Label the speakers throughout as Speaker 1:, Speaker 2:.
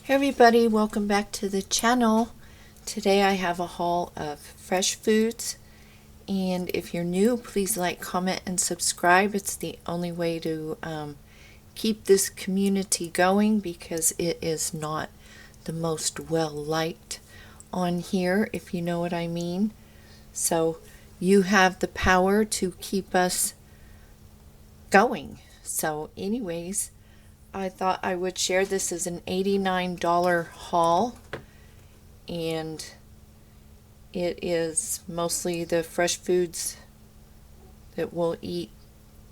Speaker 1: Hey everybody, welcome back to the channel. Today I have a haul of fresh foods, and if you're new, please like, comment, and subscribe. It's the only way to keep this community going because it is not the most well liked on here, if you know what I mean. So you have the power to keep us going. So anyways, I thought I would share. This is an $89 haul, and it is mostly the fresh foods that we'll eat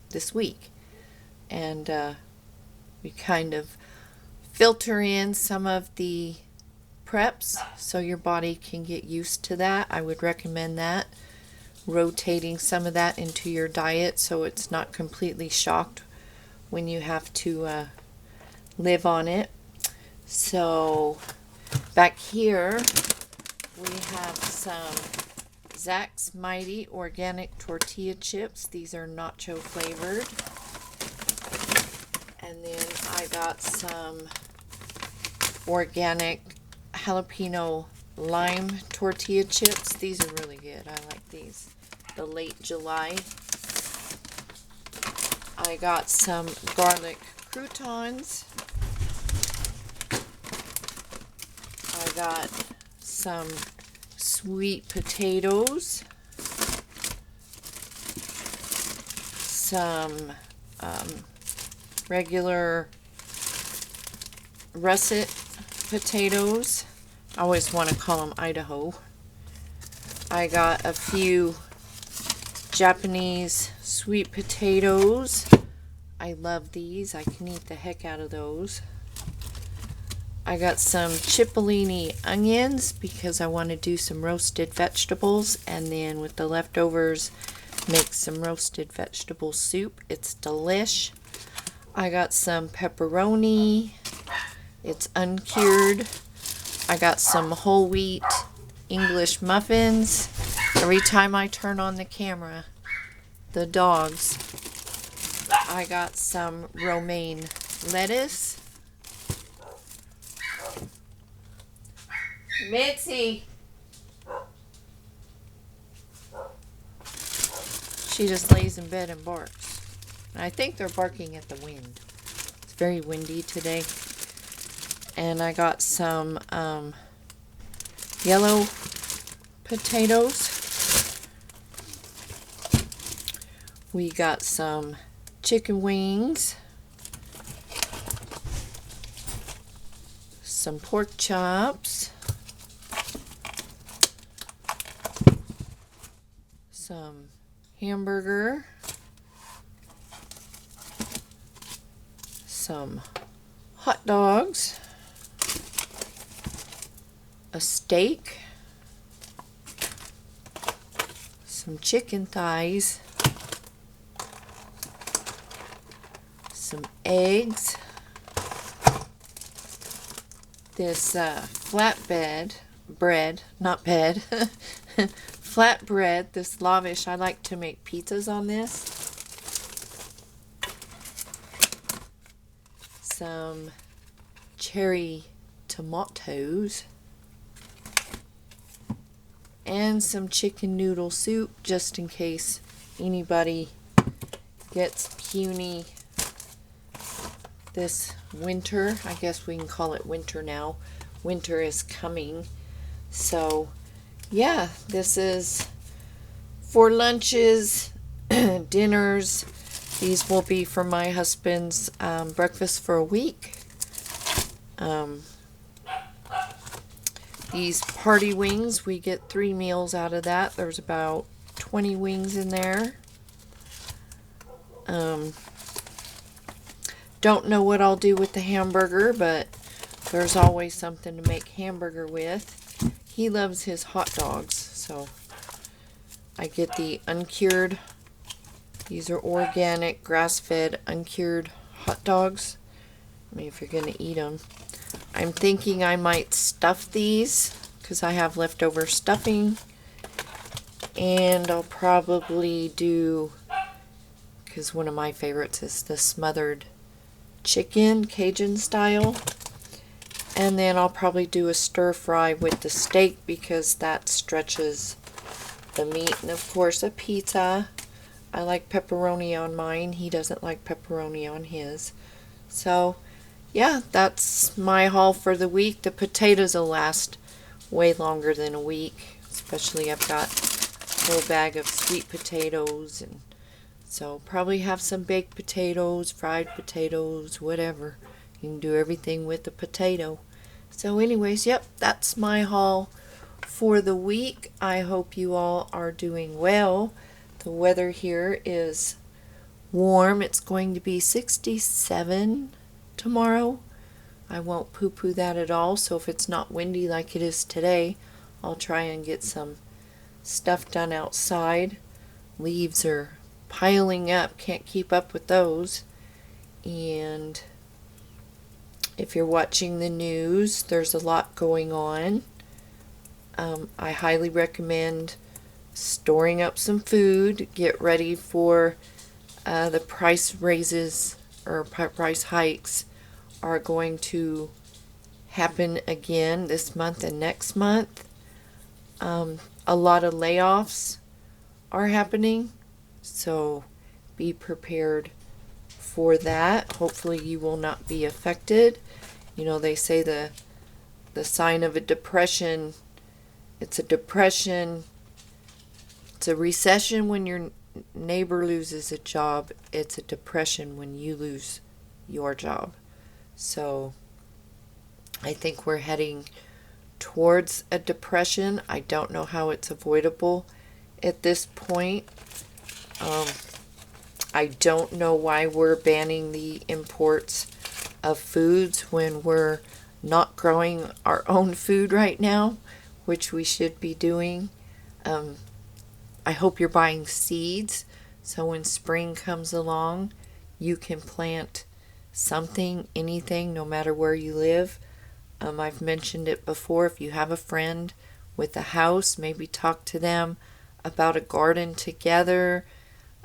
Speaker 1: this week, and we kind of filter in some of the preps so your body can get used to that. I would recommend that, rotating some of that into your diet so it's not completely shocked when you have to live on it. So back here we have some Zach's Mighty organic tortilla chips. These are nacho flavored. And then I got some organic jalapeno lime tortilla chips. These are really good. I like these. The late July. I got some garlic croutons. I got some sweet potatoes, some regular russet potatoes. I always want to call them Idaho. I got a few Japanese sweet potatoes. I love these. I can eat the heck out of those. I got some cipollini onions because I want to do some roasted vegetables, and then with the leftovers make some roasted vegetable soup. It's delish. I got some pepperoni. It's uncured. I got some whole wheat English muffins. Every time I turn on the camera, the dogs. I got some romaine lettuce. Mitzi! She just lays in bed and barks. And I think they're barking at the wind. It's very windy today. And I got some yellow potatoes. We got some chicken wings. Some pork chops. Some hamburger, some hot dogs, a steak, some chicken thighs, some eggs, this flatbread, flatbread, this lavish. I like to make pizzas on this. Some cherry tomatoes. And some chicken noodle soup, just in case anybody gets puny this winter. I guess we can call it winter now. Winter is coming. So yeah, this is for lunches, dinners. These will be for my husband's breakfast for a week. These party wings, we get 3 meals out of that. There's about 20 wings in there. Don't know what I'll do with the hamburger, but there's always something to make hamburger with. He loves his hot dogs, so I get the uncured. These are organic, grass-fed, uncured hot dogs. I mean, if you're going to eat them. I'm thinking I might stuff these because I have leftover stuffing. And I'll probably do, because one of my favorites is the smothered chicken, Cajun style. And then I'll probably do a stir fry with the steak because that stretches the meat. And of course a pizza. I like pepperoni on mine. He doesn't like pepperoni on his. So yeah, that's my haul for the week. The potatoes will last way longer than a week. Especially I've got a whole bag of sweet potatoes, and so probably have some baked potatoes, fried potatoes, whatever. You can do everything with a potato. So anyways, yep, that's my haul for the week. I hope you all are doing well. The weather here is warm. It's going to be 67 tomorrow. I won't poo-poo that at all. So if it's not windy like it is today, I'll try and get some stuff done outside. Leaves are piling up. Can't keep up with those. And if you're watching the news, there's a lot going on. I highly recommend storing up some food. Get ready for the price raises or price hikes are going to happen again this month and next month. A lot of layoffs are happening, so be prepared for that. Hopefully you will not be affected. You know, they say the sign of a depression, it's a depression, it's a recession when your neighbor loses a job. It's a depression when you lose your job. So I think we're heading towards a depression. I don't know how it's avoidable at this point. I don't know why we're banning the imports of foods when we're not growing our own food right now, which we should be doing. I hope you're buying seeds, so when spring comes along, you can plant something, anything, no matter where you live. I've mentioned it before. If you have a friend with a house, maybe talk to them about a garden together.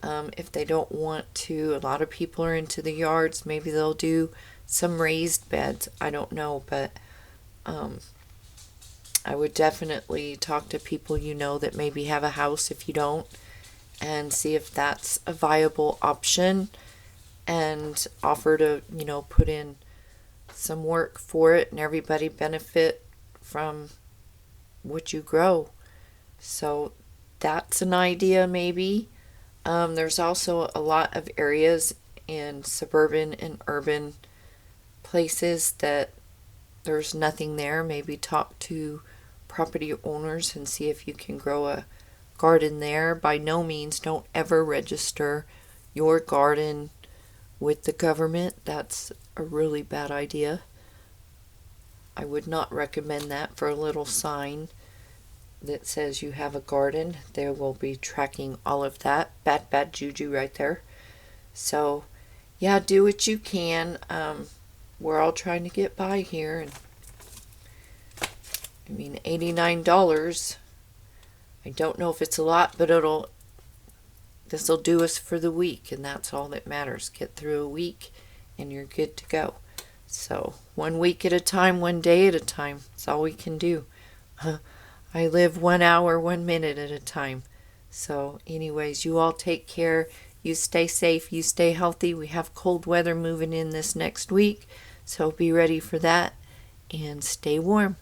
Speaker 1: If they don't want to, a lot of people are into the yards. Maybe they'll do some raised beds. I don't know, but I would definitely talk to people you know that maybe have a house if you don't, and see if that's a viable option, and offer to, put in some work for it and everybody benefit from what you grow. So that's an idea maybe. There's also a lot of areas in suburban and urban places that there's nothing there. Maybe talk to property owners and see if you can grow a garden there. By no means don't ever register your garden with the government. That's a really bad idea. I would not recommend that. For a little sign that says you have a garden, they will be tracking all of that. Bad juju right there. So yeah, do what you can. We're all trying to get by here, and I mean, $89. I don't know if it's a lot, but this'll do us for the week, and that's all that matters. Get through a week and you're good to go. So 1 week at a time, 1 day at a time. That's all we can do. I live 1 hour, 1 minute at a time. So anyways, you all take care. You stay safe. You stay healthy. We have cold weather moving in this next week, so be ready for that and stay warm.